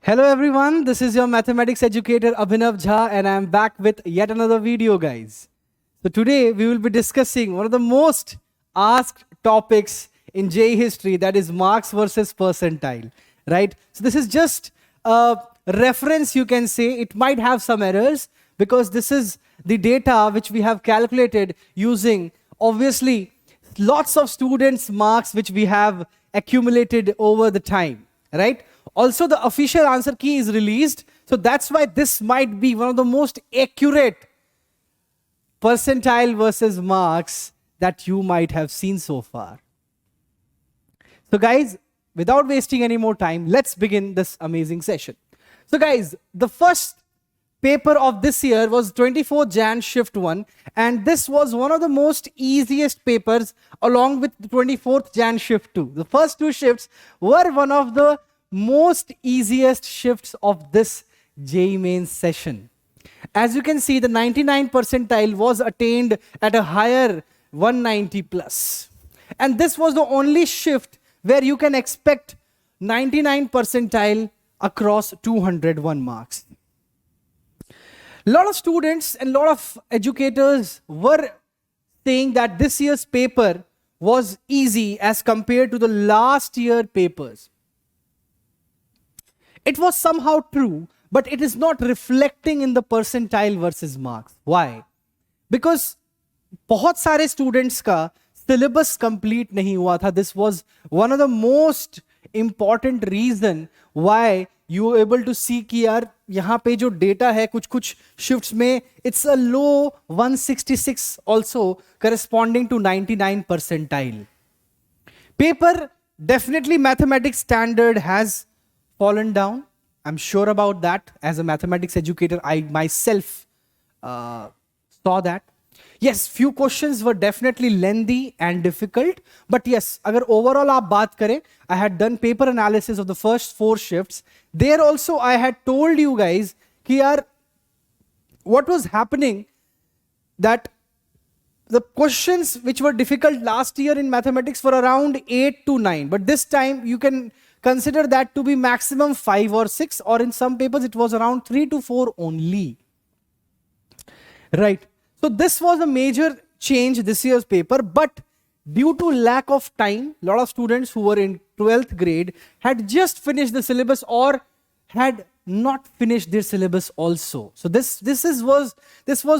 Hello everyone, this is your mathematics educator Abhinav Jha and I am back with yet another video, guys. So today we will be discussing one of the most asked topics in JEE history, that is marks versus percentile, right? So this is just a reference, you can say. It might have some errors because this is the data which we have calculated using obviously lots of students' marks which we have accumulated over the time, right? Also, the official answer key is released. So that's why this might be one of the most accurate percentile versus marks that you might have seen so far. So guys, without wasting any more time, let's begin this amazing session. So guys, the first paper of this year was 24th Jan shift 1, and this was one of the most easiest papers along with the 24th Jan shift 2. The first two shifts were one of the most easiest shifts of this JEE mains session. As you can see, the 99 percentile was attained at a higher 190 plus. And this was the only shift where you can expect 99 percentile across 201 marks. A lot of students and a lot of educators were saying that this year's paper was easy as compared to the last year papers. It was somehow true, but it is not reflecting in the percentile versus marks. Why? Because बहुत सारे students का syllabus complete नहीं हुआ था. This was one of the most important reason why you were able to see कि यार यहाँ पे जो data है कुछ shifts में it's a low 166 also corresponding to 99 percentile. Paper definitely mathematics standard has fallen down. I'm sure about that. As a mathematics educator, I myself saw that. Yes, few questions were definitely lengthy and difficult. But yes, agar overall aap baat kare, I had done paper analysis of the first 4 shifts. There also I had told you guys ki yaar, what was happening, that the questions which were difficult last year in mathematics were around 8 to 9. But this time you can consider that to be maximum 5 or 6, or in some papers it was around 3 to 4 only. Right. So this was a major change this year's paper, but due to lack of time, a lot of students who were in 12th grade had just finished the syllabus or had not finished their syllabus also. So this was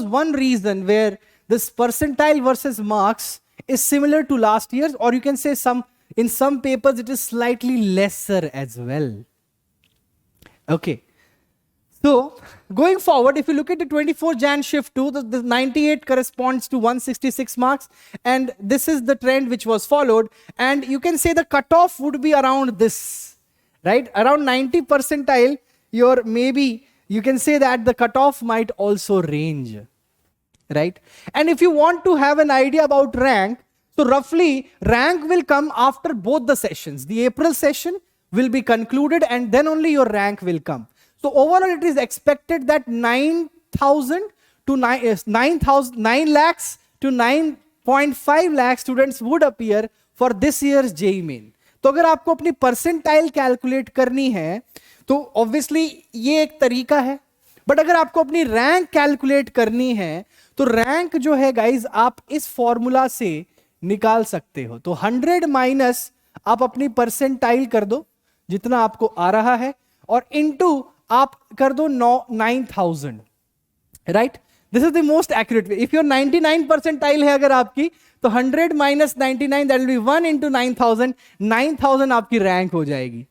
one reason where this percentile versus marks is similar to last year's, or you can say in some papers it is slightly lesser as well. Okay. So going forward, if you look at the 24 Jan shift 2, the 98 corresponds to 166 marks, and this is the trend which was followed, and you can say the cutoff would be around this, right? Around 90 percentile, maybe you can say that the cutoff might also range, right? And if you want to have an idea about rank, so roughly rank will come after both the sessions. The April session will be concluded and then only your rank will come. So overall it is expected that 9 lakhs to 9.5 lakh students would appear for this year's JEE main. तो अगर आपको अपनी percentile calculate करनी है तो obviously ये एक तरीका है, बट अगर आपको अपनी रैंक कैलकुलेट करनी है तो रैंक जो है गाइज आप इस फॉर्मूला से निकाल सकते हो. तो 100 माइनस आप अपनी परसेंटाइल कर दो जितना आपको आ रहा है, और इनटू आप कर दो 9000, right? This is the most accurate way. If your 99 percentile है अगर आपकी, तो 100 minus 99 that will be 1 into 9000 आपकी रैंक हो जाएगी,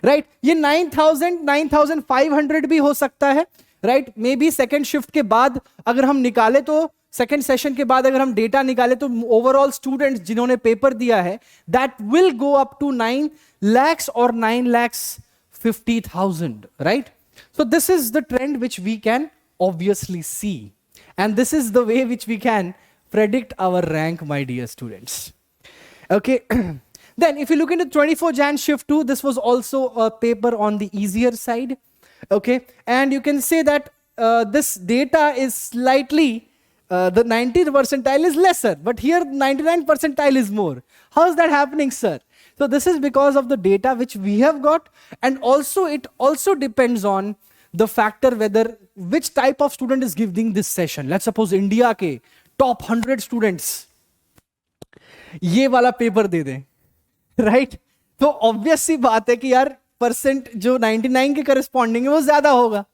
राइट? ये 9500 भी हो सकता है, right? May be second shift के बाद अगर हम निकाले, तो सेकेंड सेशन के बाद अगर हम डेटा निकाले तो ओवरऑल स्टूडेंट्स जिन्होंने पेपर दिया है that will go up to 9 lakhs और 9,50,000, right? So this is the trend which we can obviously see, and this is the way which we can predict our rank, my dear students. Okay. Then if you look into 24 Jan shift 2, this was also a paper on the easier side. Okay, and you can say that this data is slightly the 90th percentile is lesser, but here 99 percentile is more. How is that happening, sir? So this is because of the data which we have got, and also it also depends on the factor whether which type of student is giving this session. Let's suppose India के top 100 students ये वाला paper दे दें, right? तो obvious सी बात है कि यार percent जो 99 के करस्पॉन्डिंग है वो ज्यादा होगा.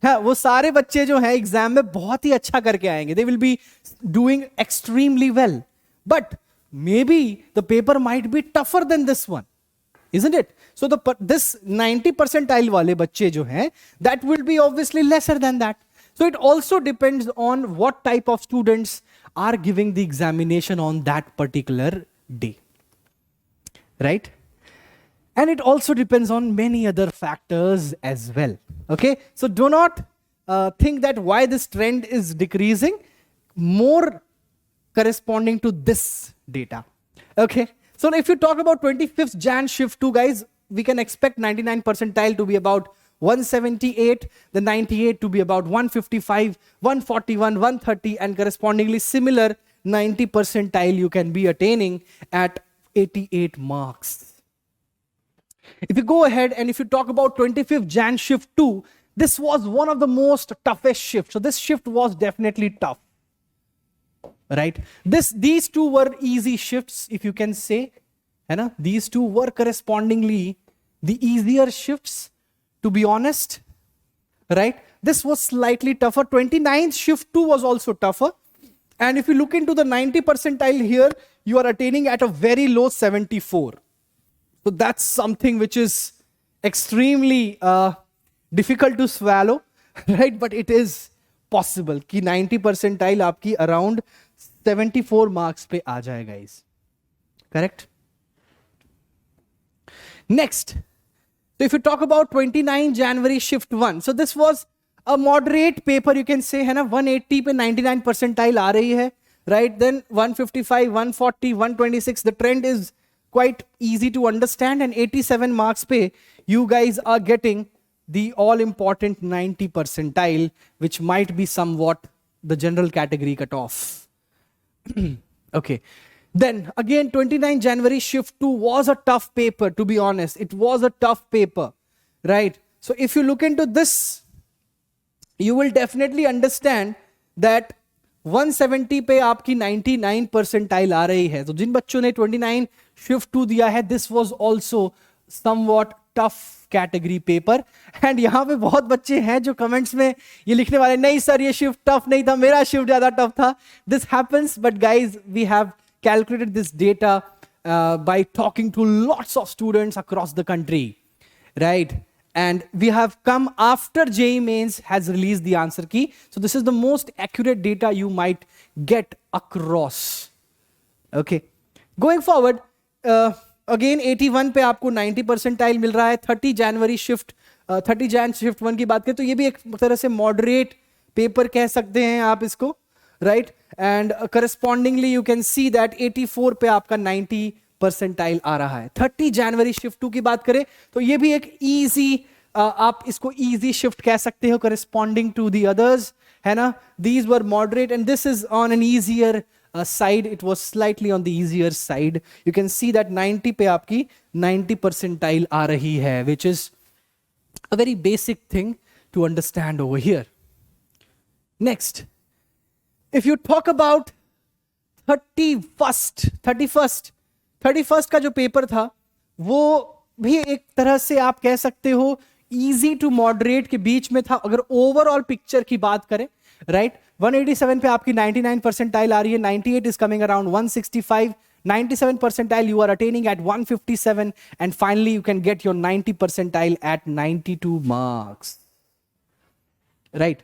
हाँ, वो सारे बच्चे जो हैं एग्जाम में बहुत ही अच्छा करके आएंगे. They will be doing extremely well, but may be the paper might be tougher than this one, isn't it? So this 90 percentile वाले बच्चे जो हैं, that will be obviously lesser than that. So it also depends on what type of students are giving the examination on that particular day, right? And it also depends on many other factors as well. Okay, so do not think that why this trend is decreasing, more corresponding to this data. Okay, so if you talk about 25th Jan shift 2, guys, we can expect 99 percentile to be about 178, the 98 to be about 155, 141, 130, and correspondingly similar 90 percentile you can be attaining at 88 marks. If you go ahead and if you talk about 25th Jan shift 2, this was one of the most toughest shifts. So this shift was definitely tough, right? These two were easy shifts, if you can say, है ना? These two were correspondingly the easier shifts, to be honest, right? This was slightly tougher. 29th shift 2 was also tougher. And if you look into the 90 percentile here, you are attaining at a very low 74. So that's something which is extremely difficult to swallow, right? But it is possible कि 90 percentile आपकी around 74 marks पे आ जाए, guys. Correct? Next, so if you talk about 29 January shift 1, so this was a moderate paper, you can say, है ना? 180 पे 99 percentile आ रही है, right? Then 155, 140, 126, the trend is quite easy to understand, and 87 marks pe you guys are getting the all important 90 percentile, which might be somewhat the general category cutoff. Okay, then again 29 January shift 2 was a tough paper, to be honest. It was a tough paper, right? So if you look into this, you will definitely understand that 170 पे आपकी 99 percentile आ रही है. तो जिन बच्चों ने 29 shift 2 दिया है, this was also somewhat tough category paper. And यहाँ पे बहुत बच्चे हैं जो कमेंट्स में ये लिखने वाले, नहीं सर ये शिफ्ट टफ नहीं था, मेरा शिफ्ट ज्यादा टफ था. This happens, but guys we have calculated this data by talking to lots of students across the country, right? And we have come after JEE Mains has released the answer key. So this is the most accurate data you might get across. Okay. Going forward, again 81 पे आपको 90 percentile मिल रहा है. 30 January shift, 30 Jan shift 1 की बात करें तो ये भी एक तरह से moderate paper कह सकते हैं आप इसको, right? And correspondingly you can see that 84 पे आपका 90 परसेंटाइल आ रहा है. 30 जनवरी शिफ्ट 2 की बात करें तो ये भी एक इजी, आप इसको इजी शिफ्ट कह सकते हो करस्पॉन्डिंग टू द अदर्स, है ना? These were moderate and this is on an easier side. It was slightly on the easier side. You can see that 90 पे आपकी 90 परसेंटाइल आ रही है, which is a very basic thing to understand over here. Next, if you talk about 31st का जो paper था वो भी एक तरह से आप कह सकते हो इजी टू मॉडरेट के बीच में था अगर ओवरऑल पिक्चर की बात करें, राइट? 187 पे आपकी 99 परसेंटाइल आ रही है. 98 is coming around 165. 97 percentile you are attaining at 157, and finally you can get your 90 percentile at 92 marks, right?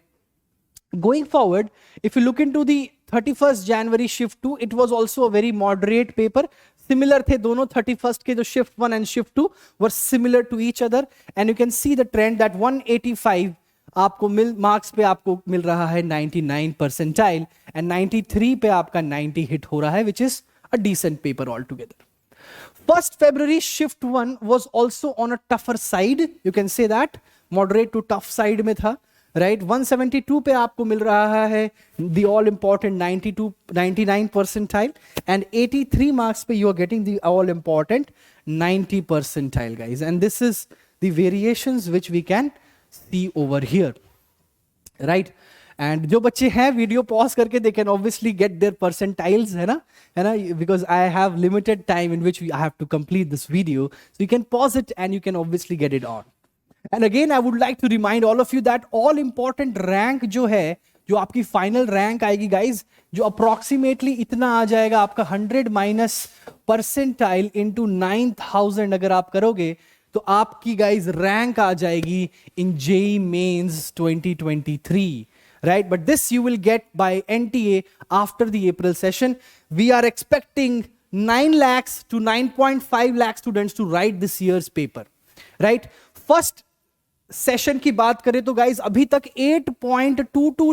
Going forward, if you look into the 31st January shift 2, it was also a very moderate paper. Similar थे दोनों. 31st के जो shift 1 and shift 2 were similar to each other, and you can see the trend that 185 आपको marks पे आपको मिल रहा है 99 percentile, and 93 पे आपका 90 हिट हो रहा है, which is a decent paper altogether. 1st February shift 1 was also on a tougher side. You can say that moderate to tough side में था, राइट 172 पे आपको मिल रहा है the all important 99 percentile, and 83 marks पे you are getting the all important 90 percentile guys, and this is the variations which we can see over here, right. And जो बच्चे हैं वीडियो पॉज करके they can obviously get their percentiles, है ना, because I have limited time in which I have to complete this video, so you can pause it and you can obviously get it on. And again I would like to remind all of you that all important rank जो है, जो आपकी final rank आएगी guys, जो approximately इतना आ जाएगा आपका 100 माइनस परसेंटाइल इंटू 9000 अगर आप करोगे तो आपकी गाइज रैंक आ जाएगी इन JEE mains 2023, right? But this you will get by NTA after the April session. We are expecting 9 lakhs to 9.5 lakh students to write this year's paper, right? First session की बात करें तो guys अभी तक 8.22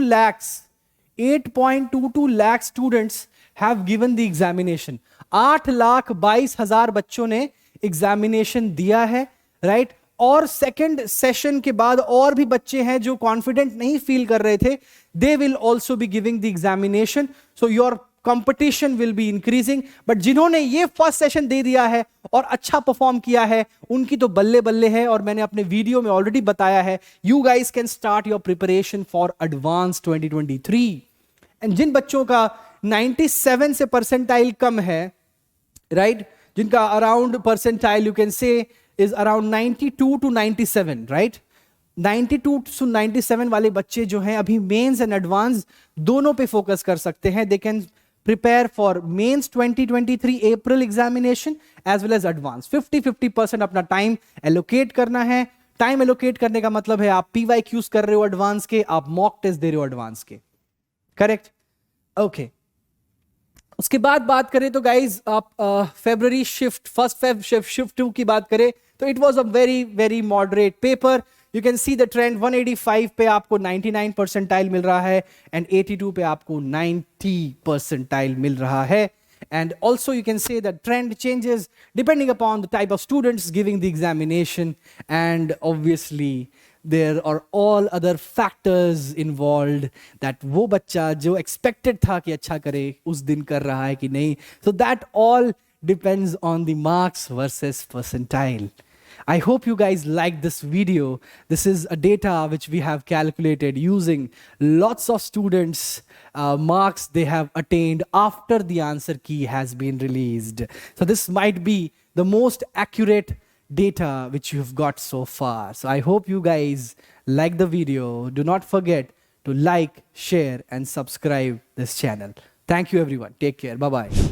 lakh students have given the examination. 8,22,000 बच्चों ने examination दिया है, राइट। और सेकेंड सेशन के बाद और भी बच्चे हैं जो कॉन्फिडेंट नहीं फील कर रहे थे, they will also be giving the examination, so your competition will be increasing. But जिन्होंने ये फर्स्ट सेशन दे दिया है और अच्छा परफॉर्म किया है उनकी तो बल्ले बल्ले है, और मैंने अपने वीडियो में ऑलरेडी बताया है, you guys can start your preparation for advance 2023। And जिन बच्चों का 97 से परसेंटाइल कम है, राइट, जिनका around percentile you can say is around 92 to 97, right? 92 to 97 वाले बच्चे जो हैं अभी मेंस एंड एडवांस दोनों पे फोकस कर सकते हैं। They can prepare for mains 2023 April examination as well as advance. 50-50% अपना टाइम एलोकेट करना है। टाइम एलोकेट करने का मतलब है आप PYQs कर रहे हो एडवांस के, आप मॉक टेस्ट दे रहे हो एडवांस के, करेक्ट? ओके। उसके बाद बात करें तो गाइज आप February shift, first Feb shift 2 की बात करें तो it was a very very moderate paper. You can see the trend, 185 पे आपको 99 परसेंटाइल मिल रहा है एंड 82 पे आपको 90 परसेंटाइल मिल रहा है। And also you can say that trend changes depending upon the type of students giving the examination, and obviously there are all other factors involved that वो बच्चा जो expected था कि अच्छा करे उस दिन कर रहा है कि नहीं, so that all depends on the marks versus percentile. I hope you guys liked this video. This is a data which we have calculated using lots of students' marks they have attained after the answer key has been released. So this might be the most accurate data which you've got so far. So I hope you guys like the video. Do not forget to like, share and subscribe this channel. Thank you everyone. Take care. Bye-bye.